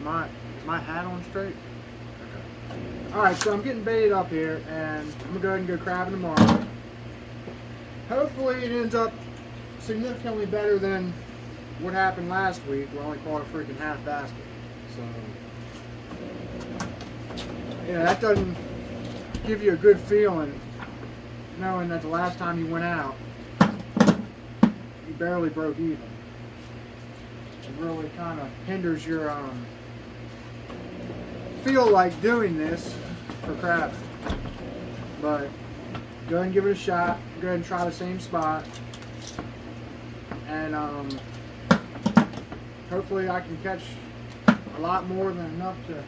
Is my hat on straight? Okay. Alright, so I'm getting baited up here, and I'm going to go ahead and go crabbing tomorrow. Hopefully it ends up significantly better than what happened last week. We only caught a freaking half basket. So, yeah, that doesn't give you a good feeling, knowing that the last time you went out, you barely broke even. It really kind of hinders your feel like doing this for crabbing. But go ahead and give it a shot. Go ahead and try the same spot, and hopefully I can catch a lot more than enough to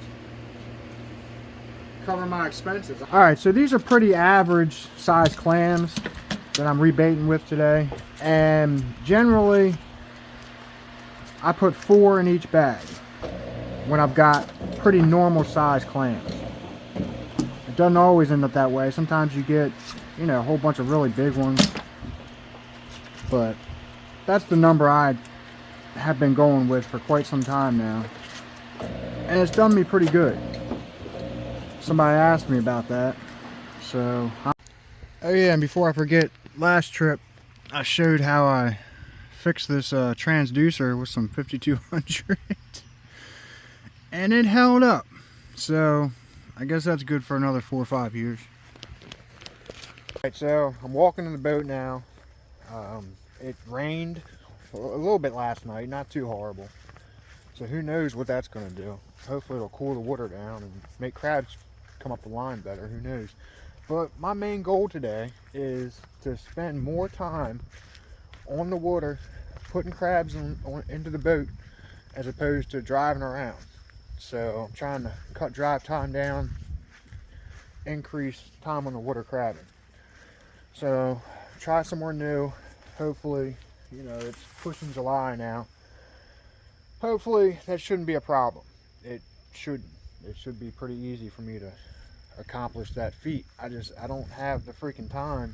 cover my expenses. Alright, so these are pretty average size clams that I'm rebaiting with today, and generally I put 4 in each bag when I've got pretty normal size clams. It doesn't always end up that way. Sometimes you get, you know, a whole bunch of really big ones, but that's the number I have been going with for quite some time now, and it's done me pretty good. Somebody asked me about that, so oh yeah, and before I forget, last trip I showed how I fixed this transducer with some 5200 and it held up, so I guess that's good for another 4 or 5 years. Alright, so I'm walking in the boat now. It rained a little bit last night, not too horrible, so who knows what that's going to do. Hopefully it'll cool the water down and make crabs come up the line better, who knows. But my main goal today is to spend more time on the water putting crabs into the boat as opposed to driving around. So I'm trying to cut drive time down, increase time on the water crabbing. So try somewhere new. Hopefully, you know, it's pushing July now. Hopefully that shouldn't be a problem. It shouldn't. It should be pretty easy for me to accomplish that feat. I don't have the freaking time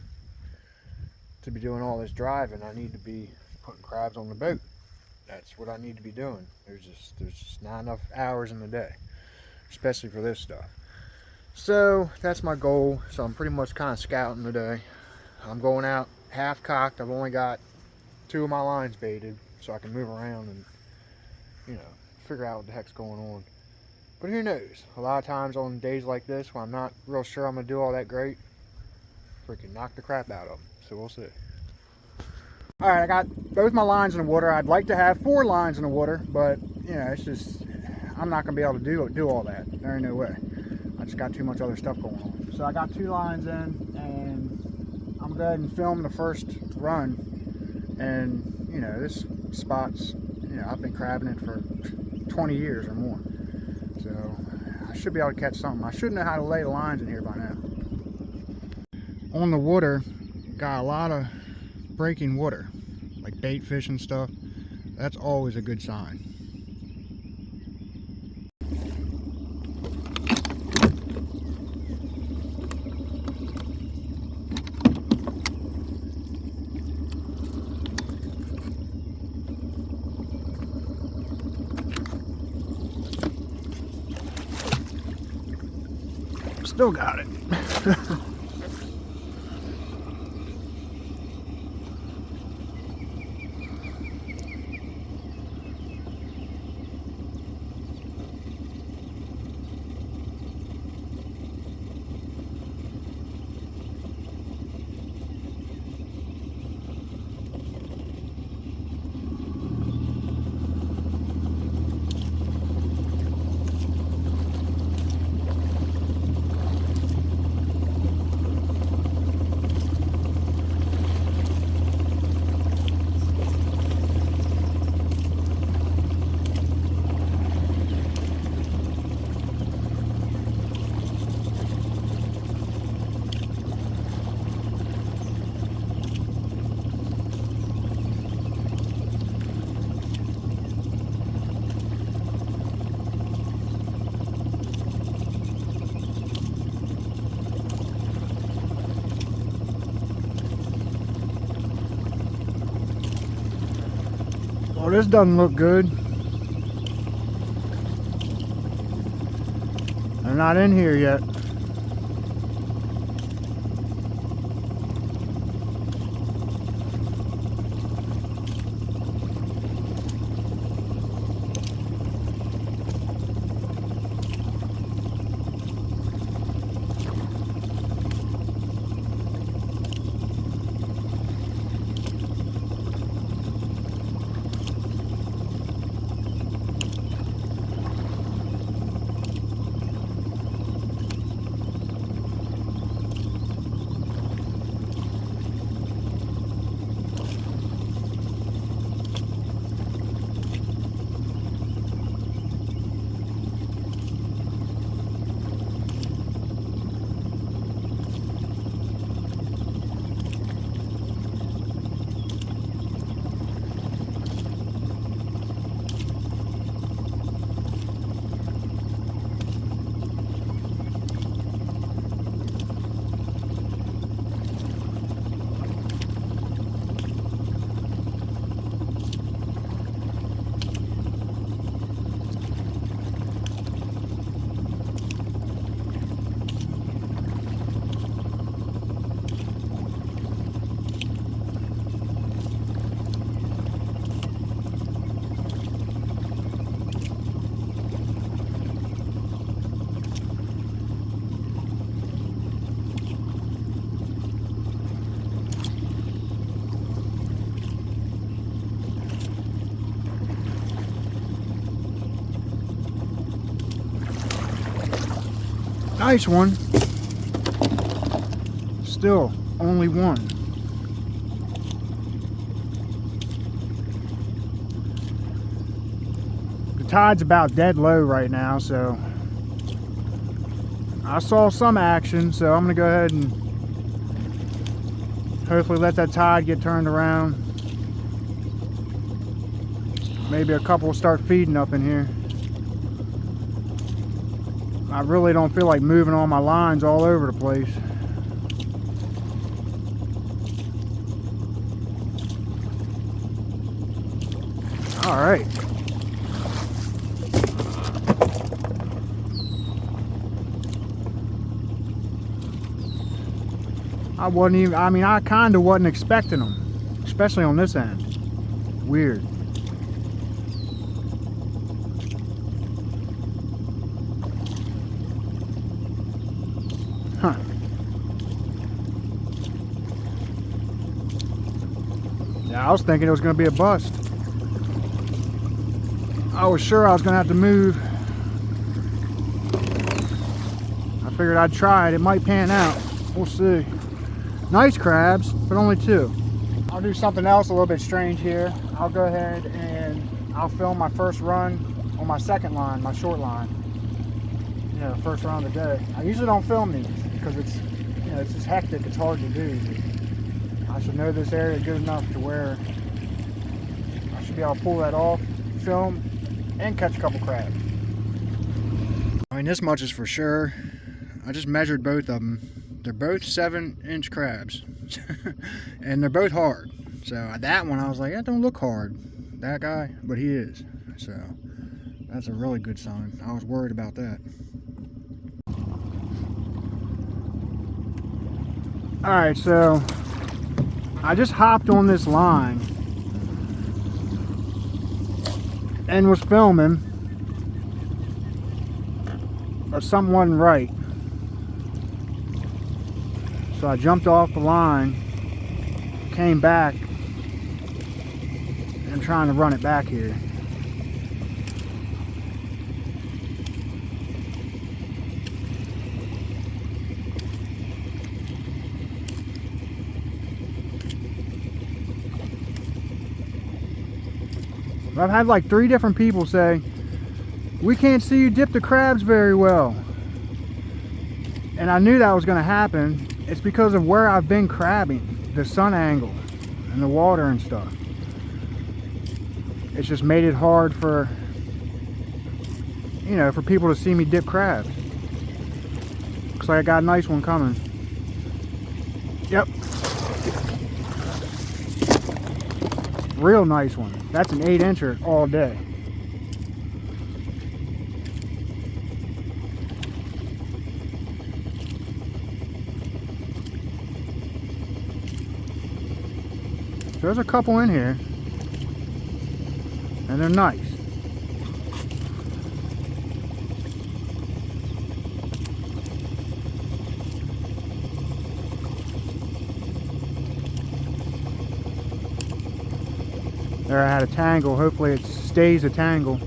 to be doing all this driving. I need to be putting crabs on the boat. That's what I need to be doing. There's just not enough hours in the day, especially for this stuff. So that's my goal. So I'm pretty much kind of scouting today. I'm going out half cocked. I've only got 2 of my lines baited, so I can move around and, you know, figure out what the heck's going on. But who knows? A lot of times on days like this, when I'm not real sure I'm going to do all that great, freaking knock the crap out of them. So we'll see. Alright, I got both my lines in the water. I'd like to have 4 lines in the water, but, you know, it's just, I'm not going to be able to do all that. There ain't no way. I just got too much other stuff going on. So I got 2 lines in, and I'm going to go ahead and film the first run. And, you know, this spot's, you know, I've been crabbing it for 20 years or more. So I should be able to catch something. I should know how to lay the lines in here by now. On the water, got a lot of breaking water, like bait fish and stuff. That's always a good sign. Still got it. Well, this doesn't look good. They're not in here yet. Nice one. Still only one. The tide's about dead low right now, so I saw some action, so I'm gonna go ahead and hopefully let that tide get turned around. Maybe a couple will start feeding up in here. I really don't feel like moving all my lines all over the place. All right. I kind of wasn't expecting them, especially on this end. Weird. Huh. Yeah, I was thinking it was going to be a bust. I was sure I was going to have to move. I figured I'd try it. It might pan out. We'll see. Nice crabs, but only 2. I'll do something else a little bit strange here. I'll go ahead and I'll film my first run on my second line, my short line. You know, first run of the day. I usually don't film these because it's, you know, it's just hectic. It's hard to do. I should know this area good enough to where I should be able to pull that off, film, and catch a couple crabs. I mean, this much is for sure. I just measured both of them. They're both 7-inch crabs. And they're both hard. So that one, I was like, that don't look hard, that guy, but he is. So that's a really good sign. I was worried about that. All right, so I just hopped on this line and was filming, but something wasn't right. So I jumped off the line, came back, and I'm trying to run it back here. I've had like 3 different people say, we can't see you dip the crabs very well. And I knew that was going to happen. It's because of where I've been crabbing, the sun angle and the water and stuff. It's just made it hard for, you know, for people to see me dip crabs. Looks like I got a nice one coming. Yep. Real nice one. That's an 8-incher all day. There's a couple in here, and they're nice. There, I had a tangle. Hopefully it stays a tangle.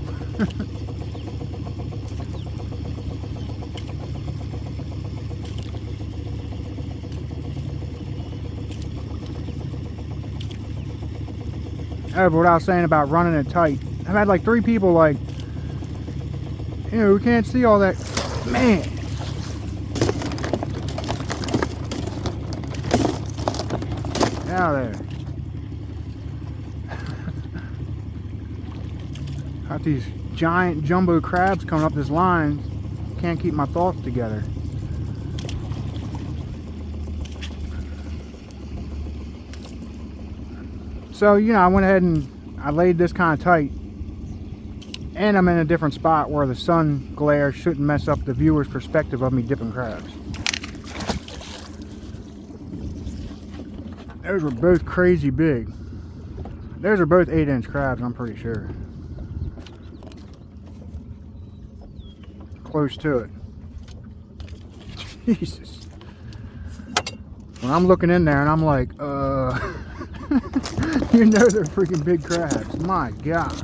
Oh, but what I was saying about running it tight, I've had like 3 people like, you know, we can't see all that. Man. Get out of there. Got these giant jumbo crabs coming up this line. Can't keep my thoughts together. So, you know, I went ahead and I laid this kind of tight. And I'm in a different spot where the sun glare shouldn't mess up the viewer's perspective of me dipping crabs. Those were both crazy big. Those are both 8-inch crabs, I'm pretty sure. Close to it. Jesus. When I'm looking in there and I'm like, you know they're freaking big crabs. My gosh.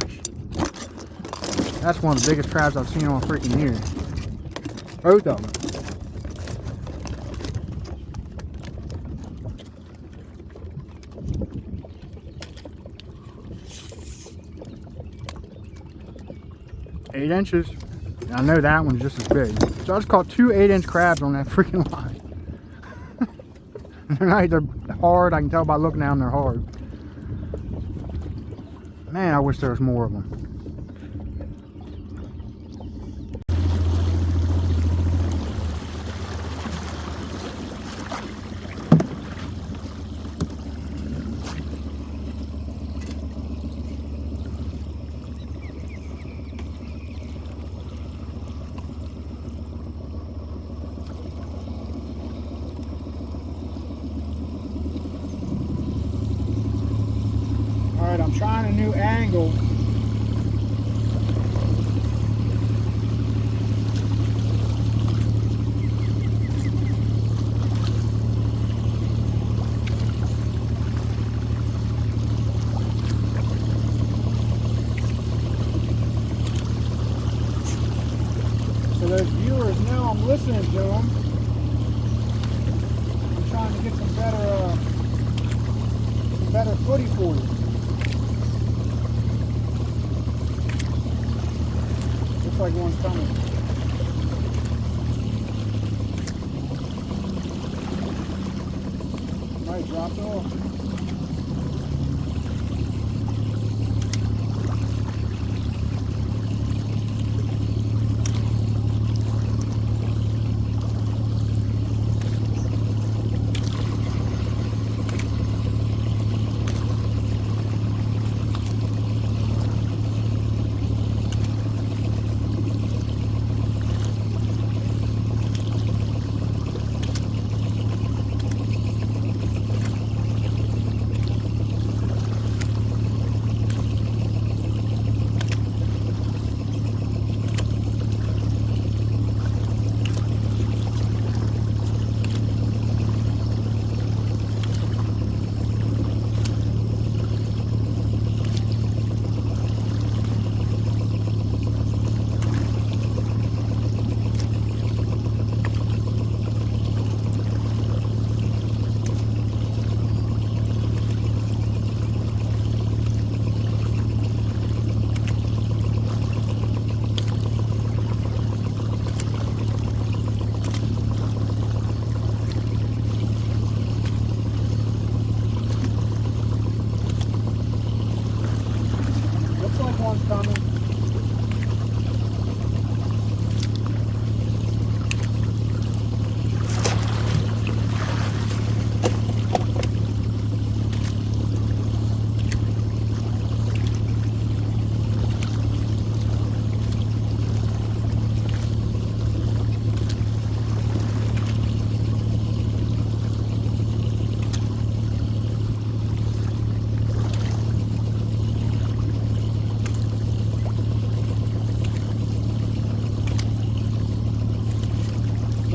That's one of the biggest crabs I've seen all freaking year. Both of them. Eight inches. I know that one's just as big. So I just caught 2 8-inch crabs on that freaking line. They're hard. I can tell by looking at them they're hard. Man, I wish there was more of them. Alright, I'm trying a new angle. So those viewers know I'm listening to them. I'm trying to get some better footy for you. Looks like one's coming. Might drop it off.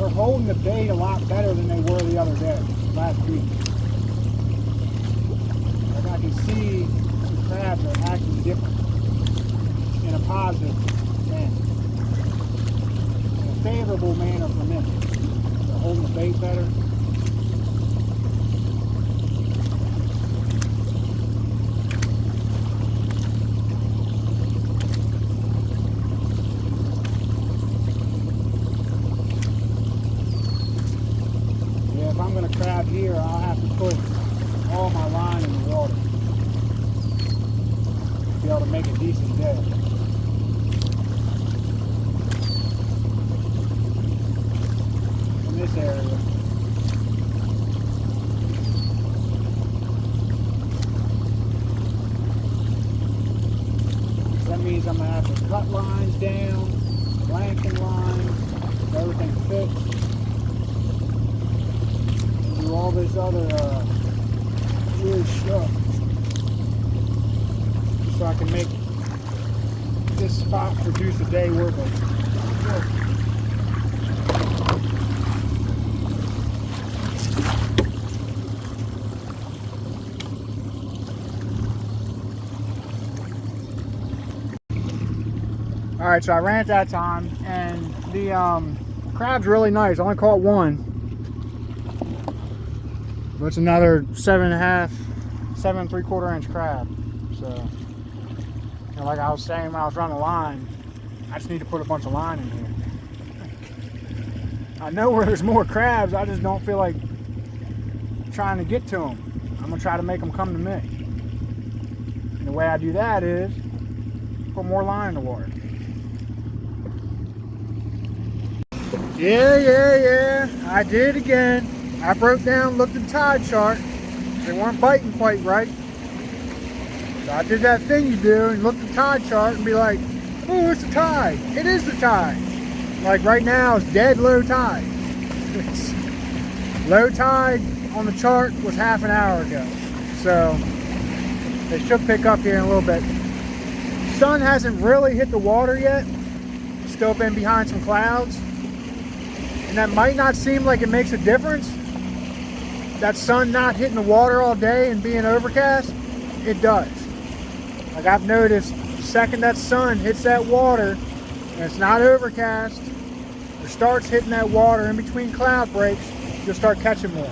they're holding the bait a lot better than they were the other day, last week. Like I can see the crabs are acting different in a positive manner, in a favorable manner for me. They're holding the bait better. If I'm going to crab here, I'll have to put all my line in the water to be able to make a decent day. In this area. So that means I'm going to have to cut lines down, blanking lines, so everything fits. All this other weird stuff so I can make this spot produce a day worth of work. Alright, so I ran at that time and the crab's really nice. I only caught one. But it's another 7.5, 7 3/4 inch crab. So, you know, like I was saying when I was running the line, I just need to put a bunch of line in here. I know where there's more crabs, I just don't feel like trying to get to them. I'm gonna try to make them come to me. And the way I do that is put more line in the water. Yeah, I did again. I broke down, looked at the tide chart. They weren't biting quite right. So I did that thing you do and looked at the tide chart and be like, oh, it's the tide. It is the tide. Like right now, it's dead low tide. It's low tide on the chart was half an hour ago. So they should pick up here in a little bit. Sun hasn't really hit the water yet. Still been behind some clouds. And that might not seem like it makes a difference. That sun not hitting the water all day and being overcast, it does. Like I've noticed, the second that sun hits that water and it's not overcast, or starts hitting that water in between cloud breaks, you'll start catching more.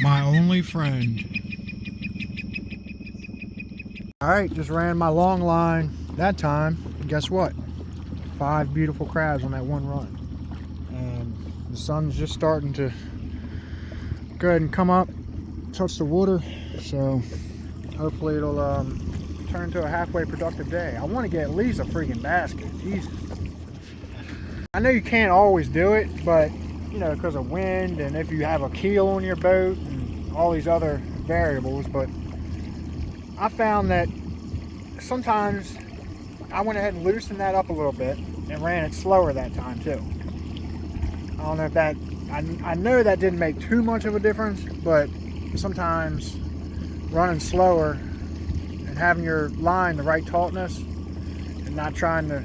My only friend. Alright, just ran my long line that time. And guess what? 5 beautiful crabs on that one run. And the sun's just starting to go ahead and come up, touch the water. So hopefully it'll turn into a halfway productive day. I want to get at least a freaking basket. Jesus. I know you can't always do it, but you know, because of wind and if you have a keel on your boat and all these other variables. But I found that sometimes I went ahead and loosened that up a little bit and ran it slower that time too. I don't know if that, I know that didn't make too much of a difference, but sometimes running slower and having your line the right tautness and not trying to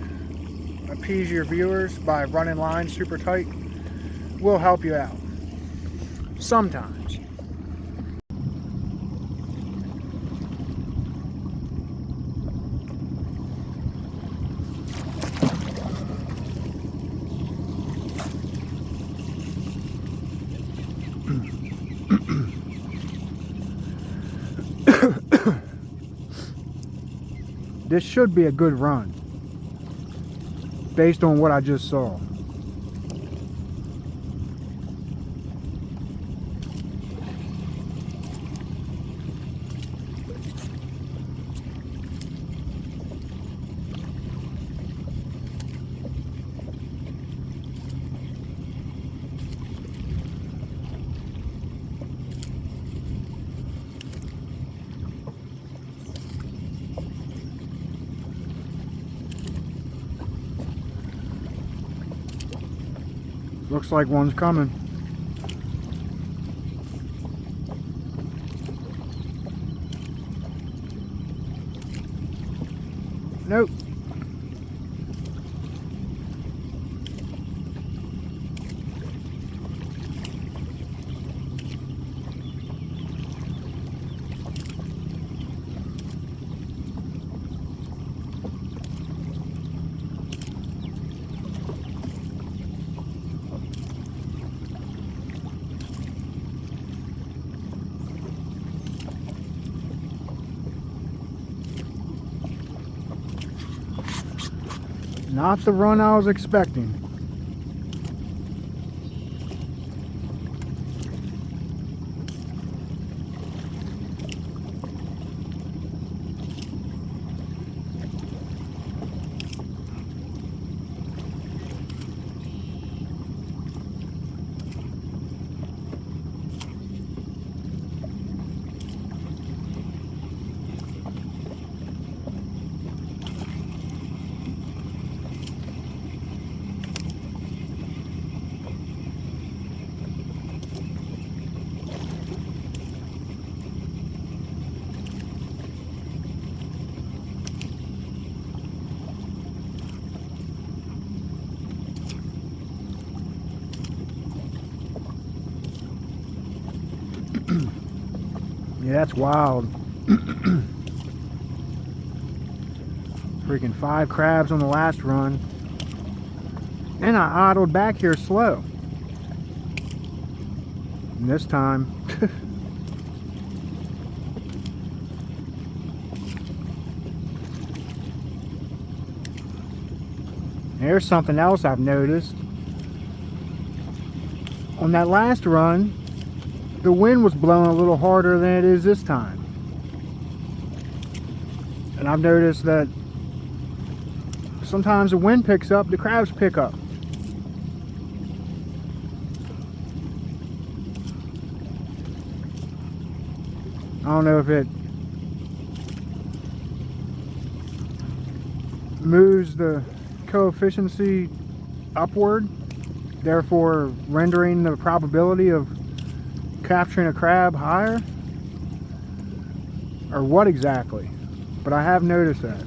appease your viewers by running lines super tight will help you out. Sometimes. This should be a good run based on what I just saw. Looks like one's coming. Nope. Not the run I was expecting. Yeah, that's wild. Freaking 5 crabs on the last run. And I idled back here slow. And this time, there's something else I've noticed. On that last run, the wind was blowing a little harder than it is this time. And I've noticed that sometimes the wind picks up, the crabs pick up. I don't know if it moves the coefficient upward, therefore rendering the probability of capturing a crab higher, or what exactly, but I have noticed that.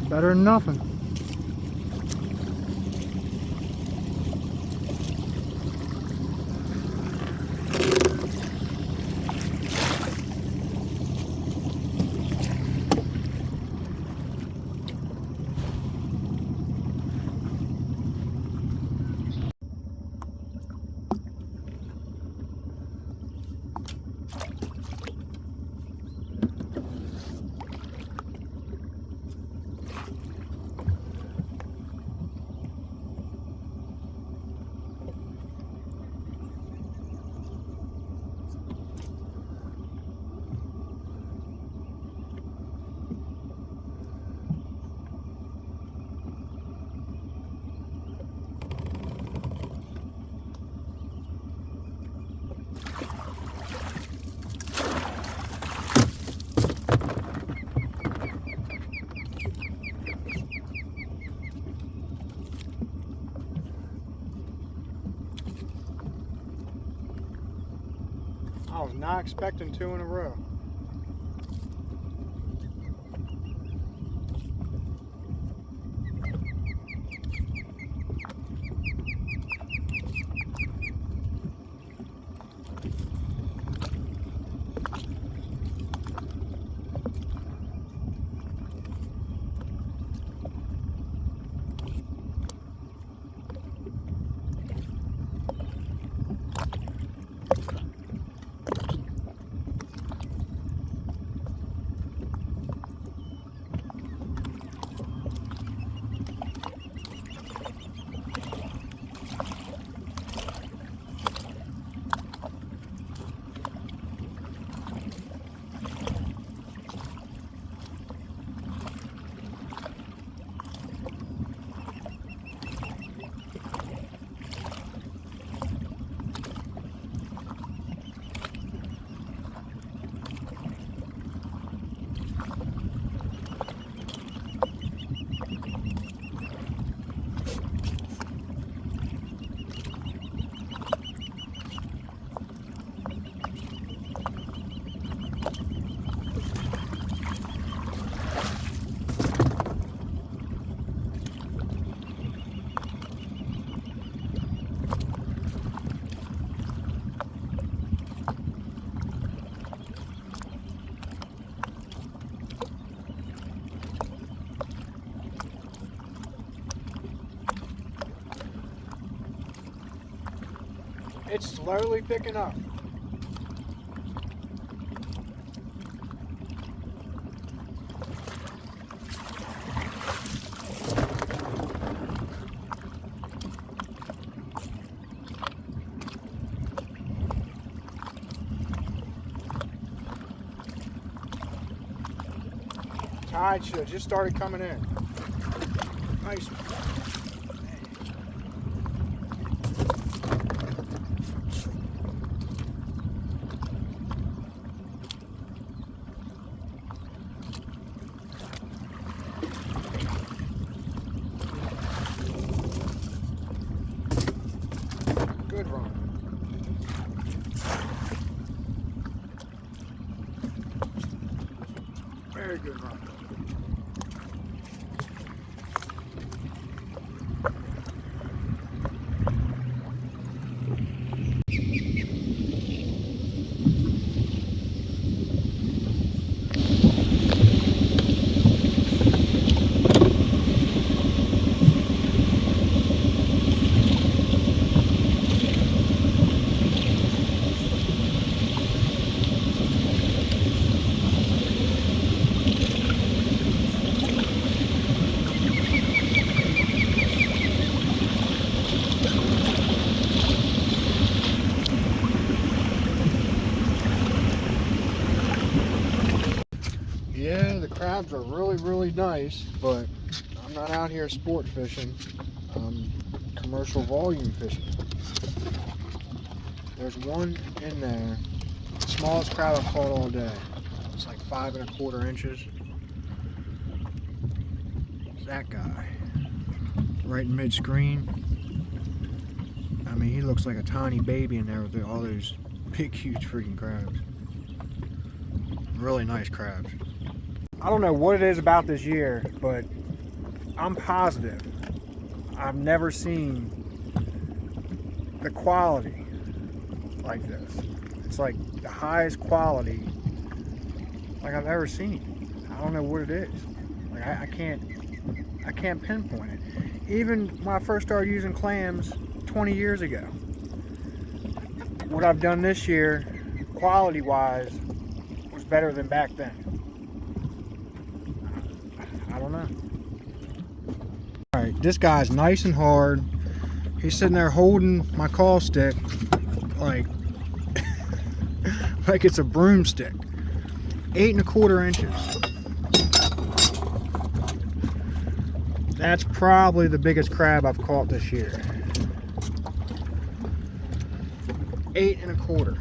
Better than nothing. I was not expecting 2 in a row. slowly picking up. Tide should have just started coming in. Nice. Good run. Very good run. Yeah, the crabs are really nice, but I'm not out here sport fishing. I'm commercial volume fishing. There's one in there, the smallest crab I've caught all day. It's like 5 1/4 inches. It's that guy, right in mid-screen. I mean, he looks like a tiny baby in there with all those big, huge freaking crabs. Really nice crabs. I don't know what it is about this year, but I'm positive I've never seen the quality like this. It's like the highest quality like I've ever seen. I don't know what it is. Like I can't pinpoint it. Even when I first started using clams 20 years ago, what I've done this year, quality-wise, was better than back then. I don't know. Alright, this guy's nice and hard. He's sitting there holding my call stick like like it's a broomstick. 8 1/4 inches. That's probably the biggest crab I've caught this year. 8 1/4.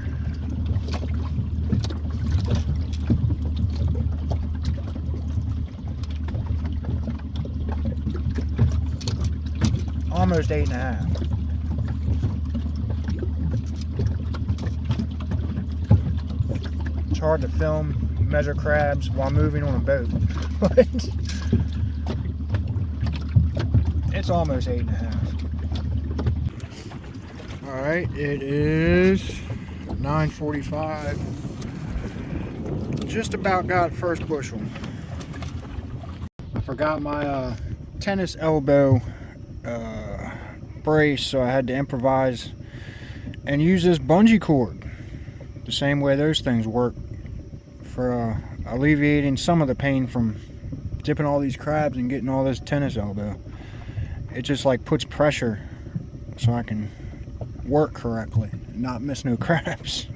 Almost 8 1/2. It's hard to film, measure crabs while moving on a boat, but it's almost 8 1/2. All right, it is 9:45. Just about got first bushel. I forgot my tennis elbow brace, so I had to improvise and use this bungee cord the same way those things work for alleviating some of the pain from dipping all these crabs and getting all this tennis elbow. It just like puts pressure so I can work correctly and not miss no crabs.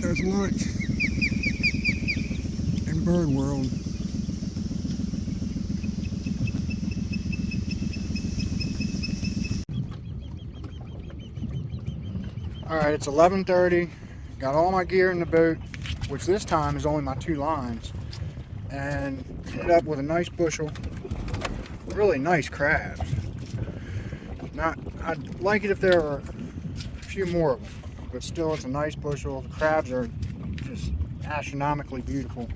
There's lunch in Bird World. Alright, it's 11:30. Got all my gear in the boat, which this time is only my 2 lines, and ended up with a nice bushel. Really nice crabs. I'd like it if there were a few more of them, but still it's a nice bushel. The crabs are just astronomically beautiful.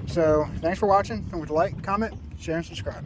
So thanks for watching. Don't forget to like, comment, share, and subscribe.